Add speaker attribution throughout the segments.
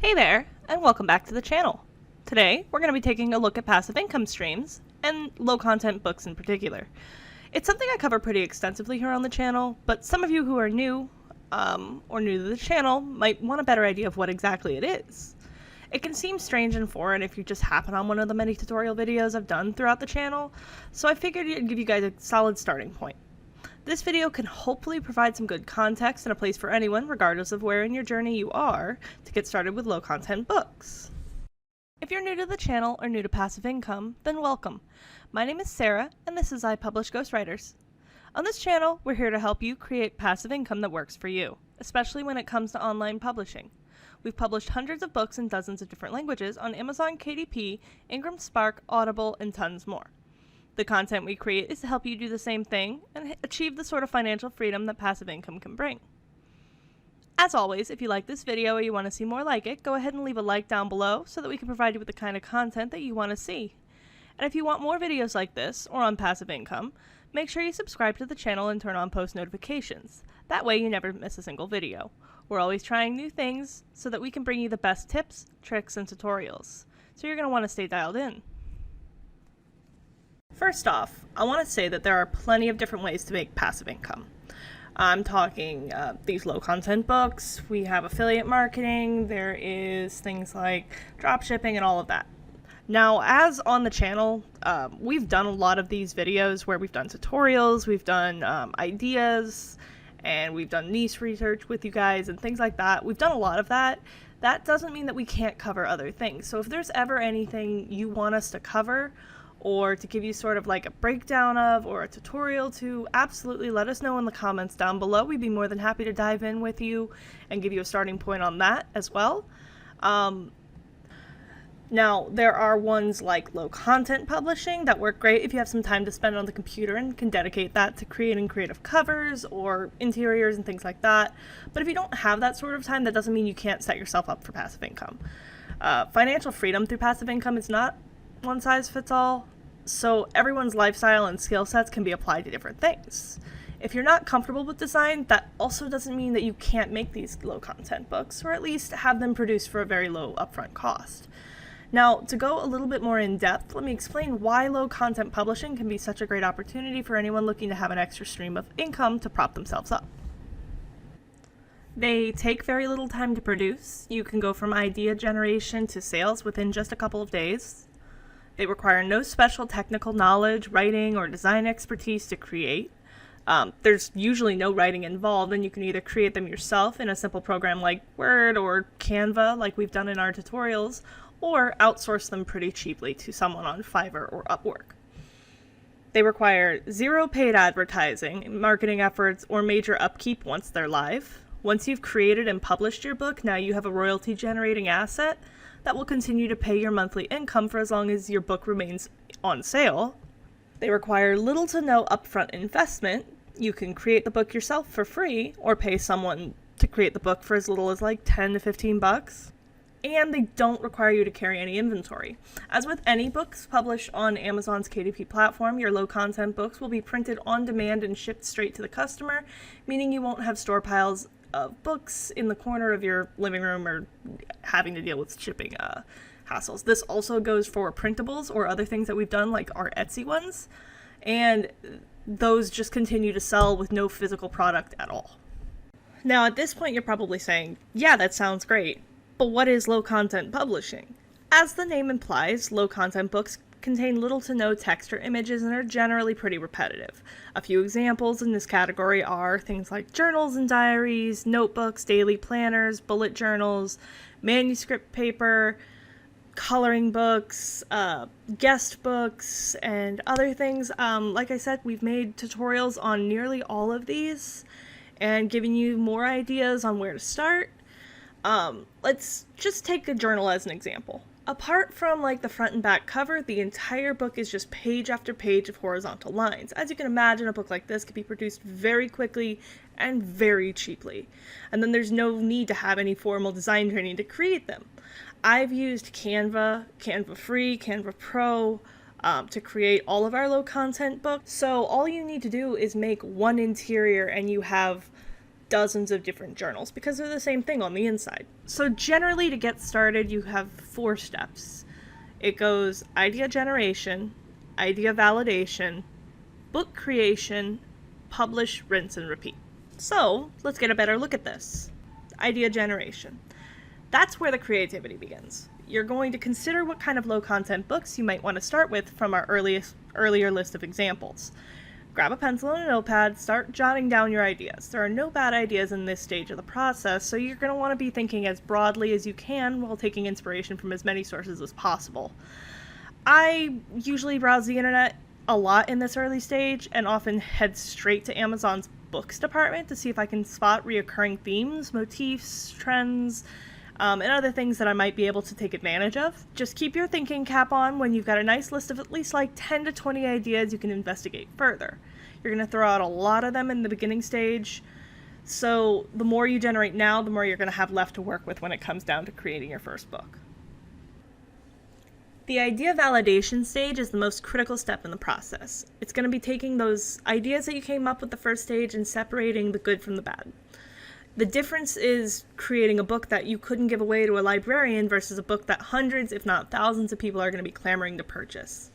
Speaker 1: Hey there, and welcome back to the channel. Today, we're going to be taking a look at passive income streams, and low-content books in particular. It's something I cover pretty extensively here on the channel, but some of you who are new, or new to the channel, might want a better idea of what exactly it is. It can seem strange and foreign if you just happen on one of the many tutorial videos I've done throughout the channel, so I figured I'd give you guys a solid starting point. This video can hopefully provide some good context and a place for anyone, regardless of where in your journey you are, to get started with low-content books. If you're new to the channel or new to passive income, then welcome. My name is Sarah, and this is I Publish Ghostwriters. On this channel, we're here to help you create passive income that works for you, especially when it comes to online publishing. We've published hundreds of books in dozens of different languages on Amazon, KDP, Ingram Spark, Audible, and tons more. The content we create is to help you do the same thing and achieve the sort of financial freedom that passive income can bring. As always, if you like this video or you want to see more like it, go ahead and leave a like down below so that we can provide you with the kind of content that you want to see. And if you want more videos like this or on passive income, make sure you subscribe to the channel and turn on post notifications. That way you never miss a single video. We're always trying new things so that we can bring you the best tips, tricks, and tutorials. So you're going to want to stay dialed in. First off, I want to say that there are plenty of different ways to make passive income. I'm talking these low-content books, we have affiliate marketing, there is things like dropshipping and all of that. Now, as on the channel, we've done a lot of these videos where we've done tutorials, we've done ideas, and we've done niche research with you guys and things like that. We've done a lot of that. That doesn't mean that we can't cover other things. So if there's ever anything you want us to cover, or to give you sort of like a breakdown of, or a tutorial to, absolutely let us know in the comments down below. We'd be more than happy to dive in with you and give you a starting point on that as well. Now, there are ones like low content publishing that work great if you have some time to spend on the computer and can dedicate that to creating creative covers or interiors and things like that. But if you don't have that sort of time, that doesn't mean you can't set yourself up for passive income. Financial freedom through passive income is not one size fits all, so everyone's lifestyle and skill sets can be applied to different things. If you're not comfortable with design, that also doesn't mean that you can't make these low content books, or at least have them produced for a very low upfront cost. Now, to go a little bit more in depth, let me explain why low content publishing can be such a great opportunity for anyone looking to have an extra stream of income to prop themselves up. They take very little time to produce. You can go from idea generation to sales within just a couple of days. They require no special technical knowledge, writing, or design expertise to create. There's usually no writing involved, and you can either create them yourself in a simple program like Word or Canva, like we've done in our tutorials, or outsource them pretty cheaply to someone on Fiverr or Upwork. They require zero paid advertising, marketing efforts, or major upkeep once they're live. Once you've created and published your book, now you have a royalty-generating asset that will continue to pay your monthly income for as long as your book remains on sale. They require little to no upfront investment. You can create the book yourself for free, or pay someone to create the book for as little as like 10 to 15 bucks. And they don't require you to carry any inventory. As with any books published on Amazon's KDP platform, your low-content books will be printed on demand and shipped straight to the customer, meaning you won't have store piles of books in the corner of your living room or having to deal with shipping hassles. This also goes for printables or other things that we've done, like our Etsy ones, and those just continue to sell with no physical product at all. Now, at this point, you're probably saying, yeah, that sounds great, but what is low-content publishing? As the name implies, low-content books contain little to no text or images and are generally pretty repetitive. A few examples in this category are things like journals and diaries, notebooks, daily planners, bullet journals, manuscript paper, coloring books, guest books, and other things. Like I said, we've made tutorials on nearly all of these and given you more ideas on where to start. Let's just take a journal as an example. Apart from like the front and back cover, the entire book is just page after page of horizontal lines. As you can imagine, a book like this can be produced very quickly and very cheaply. And then there's no need to have any formal design training to create them. I've used Canva, Canva Free, Canva Pro, to create all of our low content books. So all you need to do is make one interior and you have dozens of different journals because they're the same thing on the inside. So generally, to get started, you have 4 steps. It goes idea generation, idea validation, book creation, publish, rinse, and repeat. So let's get a better look at this. Idea generation. That's where the creativity begins. You're going to consider what kind of low-content books you might want to start with from our earlier list of examples. Grab a pencil and a notepad, start jotting down your ideas. There are no bad ideas in this stage of the process, so you're going to want to be thinking as broadly as you can while taking inspiration from as many sources as possible. I usually browse the internet a lot in this early stage and often head straight to Amazon's books department to see if I can spot reoccurring themes, motifs, trends, and other things that I might be able to take advantage of. Just keep your thinking cap on when you've got a nice list of at least like 10 to 20 ideas you can investigate further. You're going to throw out a lot of them in the beginning stage, so the more you generate now, the more you're going to have left to work with when it comes down to creating your first book. The idea validation stage is the most critical step in the process. It's going to be taking those ideas that you came up with the first stage and separating the good from the bad. The difference is creating a book that you couldn't give away to a librarian versus a book that hundreds, if not thousands, of people are going to be clamoring to purchase.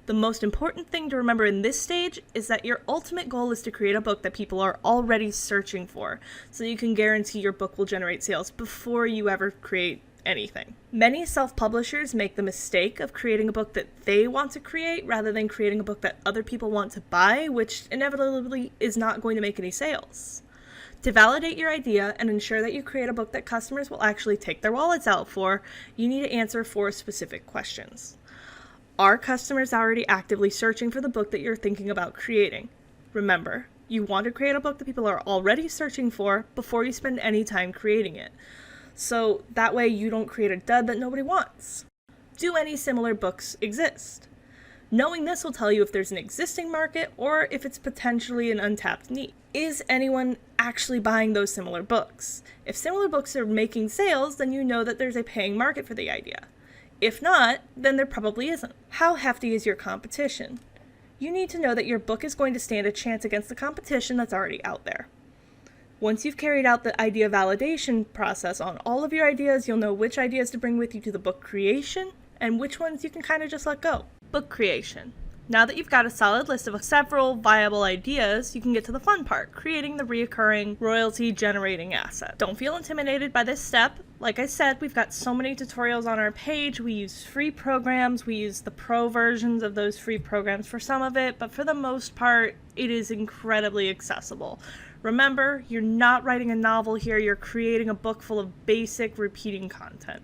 Speaker 1: The most important thing to remember in this stage is that your ultimate goal is to create a book that people are already searching for, so you can guarantee your book will generate sales before you ever create anything. Many self-publishers make the mistake of creating a book that they want to create rather than creating a book that other people want to buy, which inevitably is not going to make any sales. To validate your idea and ensure that you create a book that customers will actually take their wallets out for, you need to answer 4 specific questions. Are customers already actively searching for the book that you're thinking about creating? Remember, you want to create a book that people are already searching for before you spend any time creating it. So that way you don't create a dud that nobody wants. Do any similar books exist? Knowing this will tell you if there's an existing market or if it's potentially an untapped need. Is anyone actually buying those similar books? If similar books are making sales, then you know that there's a paying market for the idea. If not, then there probably isn't. How hefty is your competition? You need to know that your book is going to stand a chance against the competition that's already out there. Once you've carried out the idea validation process on all of your ideas, you'll know which ideas to bring with you to the book creation and which ones you can kind of just let go. Book creation. Now that you've got a solid list of several viable ideas, you can get to the fun part, creating the reoccurring royalty-generating asset. Don't feel intimidated by this step. Like I said, we've got so many tutorials on our page. We use free programs. We use the pro versions of those free programs for some of it, but for the most part, it is incredibly accessible. Remember, you're not writing a novel here. You're creating a book full of basic, repeating content.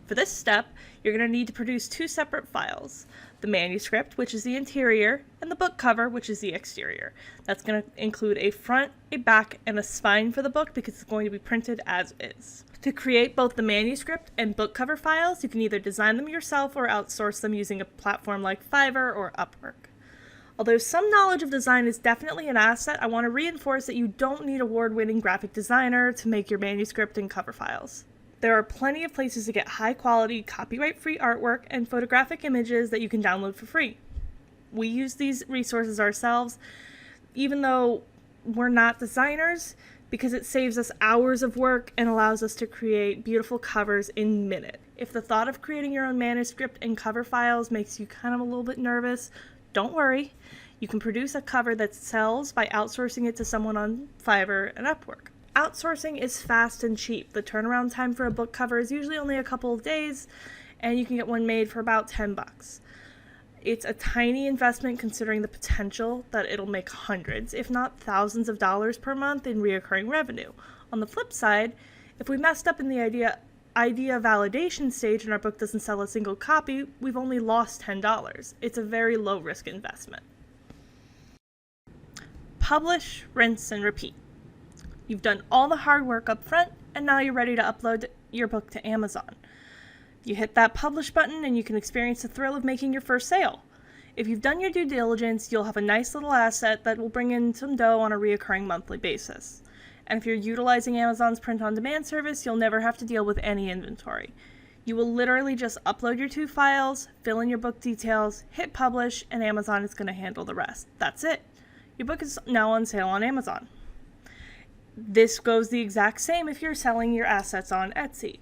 Speaker 1: For this step, you're going to need to produce 2 separate files. The manuscript, which is the interior, and the book cover, which is the exterior. That's going to include a front, a back, and a spine for the book because it's going to be printed as is. To create both the manuscript and book cover files, you can either design them yourself or outsource them using a platform like Fiverr or Upwork. Although some knowledge of design is definitely an asset, I want to reinforce that you don't need an award-winning graphic designer to make your manuscript and cover files. There are plenty of places to get high-quality, copyright-free artwork and photographic images that you can download for free. We use these resources ourselves, even though we're not designers, because it saves us hours of work and allows us to create beautiful covers in minutes. If the thought of creating your own manuscript and cover files makes you kind of a little bit nervous, don't worry. You can produce a cover that sells by outsourcing it to someone on Fiverr and Upwork. Outsourcing is fast and cheap. The turnaround time for a book cover is usually only a couple of days, and you can get one made for about $10. It's a tiny investment considering the potential that it'll make hundreds, if not thousands of dollars per month in recurring revenue. On the flip side, if we messed up in the idea validation stage and our book doesn't sell a single copy, we've only lost $10. It's a very low risk investment. Publish, rinse, and repeat. You've done all the hard work up front, and now you're ready to upload your book to Amazon. You hit that publish button and you can experience the thrill of making your first sale. If you've done your due diligence, you'll have a nice little asset that will bring in some dough on a recurring monthly basis. And if you're utilizing Amazon's print-on-demand service, you'll never have to deal with any inventory. You will literally just upload your 2 files, fill in your book details, hit publish, and Amazon is going to handle the rest. That's it. Your book is now on sale on Amazon. This goes the exact same if you're selling your assets on Etsy.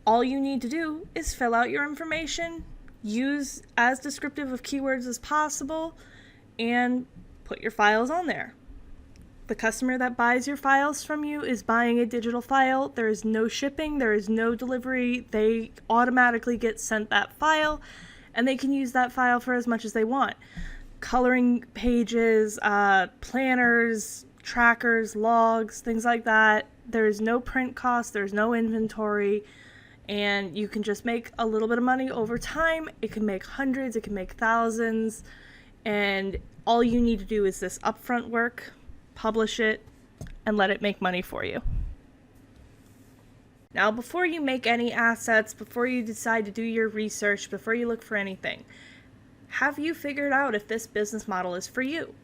Speaker 1: All you need to do is fill out your information, use as descriptive of keywords as possible, and put your files on there. The customer that buys your files from you is buying a digital file. There is no shipping, there is no delivery. They automatically get sent that file, and they can use that file for as much as they want. Coloring pages, planners, trackers, logs, things like that. There is no print cost, there's no inventory, and you can just make a little bit of money over time. It can make hundreds, it can make thousands, and all you need to do is this upfront work, publish it, and let it make money for you. Now, before you make any assets, before you decide to do your research, before you look for anything, have you figured out if this business model is for you?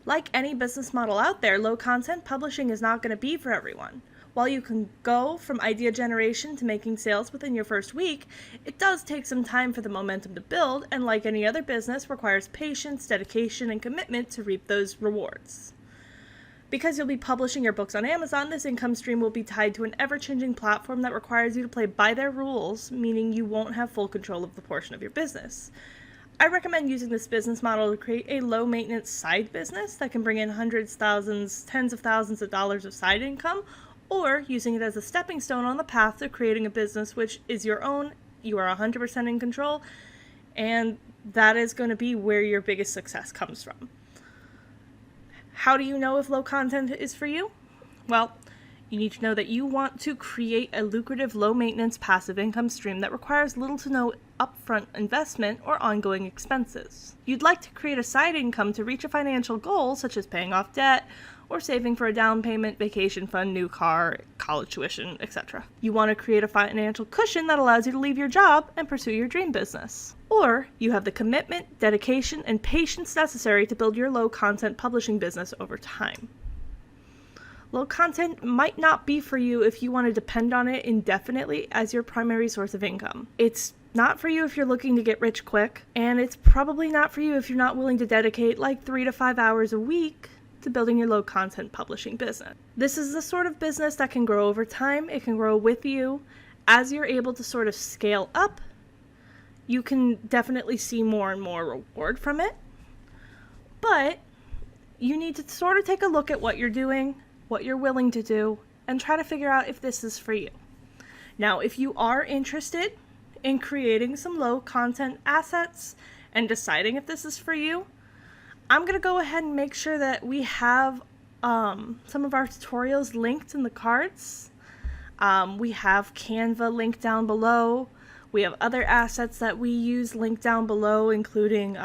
Speaker 1: Like any business model out there, low content publishing is not going to be for everyone. While you can go from idea generation to making sales within your first week, it does take some time for the momentum to build, and like any other business, requires patience, dedication, and commitment to reap those rewards. Because you'll be publishing your books on Amazon, this income stream will be tied to an ever-changing platform that requires you to play by their rules, meaning you won't have full control of the portion of your business. I recommend using this business model to create a low-maintenance side business that can bring in hundreds, thousands, tens of thousands of dollars of side income, or using it as a stepping stone on the path to creating a business which is your own, you are 100% in control, and that is going to be where your biggest success comes from. How do you know if low content is for you? Well, you need to know that you want to create a lucrative, low-maintenance passive income stream that requires little to no upfront investment or ongoing expenses. You'd like to create a side income to reach a financial goal, such as paying off debt or saving for a down payment, vacation fund, new car, college tuition, etc. You want to create a financial cushion that allows you to leave your job and pursue your dream business. Or you have the commitment, dedication, and patience necessary to build your low-content publishing business over time. Low content might not be for you if you want to depend on it indefinitely as your primary source of income. It's not for you if you're looking to get rich quick, and it's probably not for you if you're not willing to dedicate like 3 to 5 hours a week to building your low content publishing business. This is the sort of business that can grow over time. It can grow with you. As you're able to sort of scale up, you can definitely see more and more reward from it. But you need to sort of take a look at what you're doing, what you're willing to do, and try to figure out if this is for you. Now, if you are interested in creating some low content assets and deciding if this is for you, I'm going to go ahead and make sure that we have some of our tutorials linked in the cards. We have Canva linked down below. We have other assets that we use linked down below, including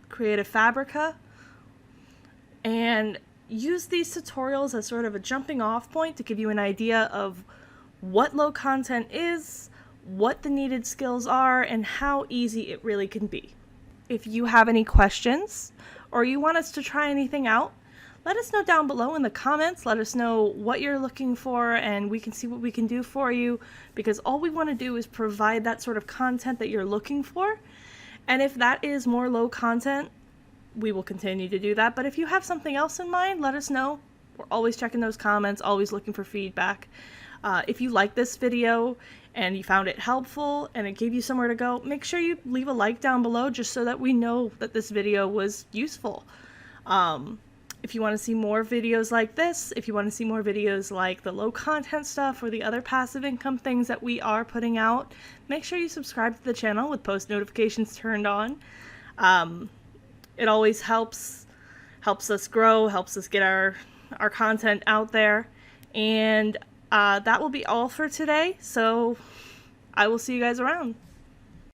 Speaker 1: Creative Fabrica. And use these tutorials as sort of a jumping off point to give you an idea of what low content is, what the needed skills are, and how easy it really can be. If you have any questions or you want us to try anything out, let us know down below in the comments. Let us know what you're looking for, and we can see what we can do for you, because all we want to do is provide that sort of content that you're looking for. And if that is more low content, we will continue to do that. But if you have something else in mind, let us know. We're always checking those comments, always looking for feedback. If you like this video and you found it helpful and it gave you somewhere to go, make sure you leave a like down below just so that we know that this video was useful. If you want to see more videos like this, if you want to see more videos like the low content stuff or the other passive income things that we are putting out, make sure you subscribe to the channel with post notifications turned on. It always helps us grow, helps us get our content out there. And that will be all for today, so I will see you guys around.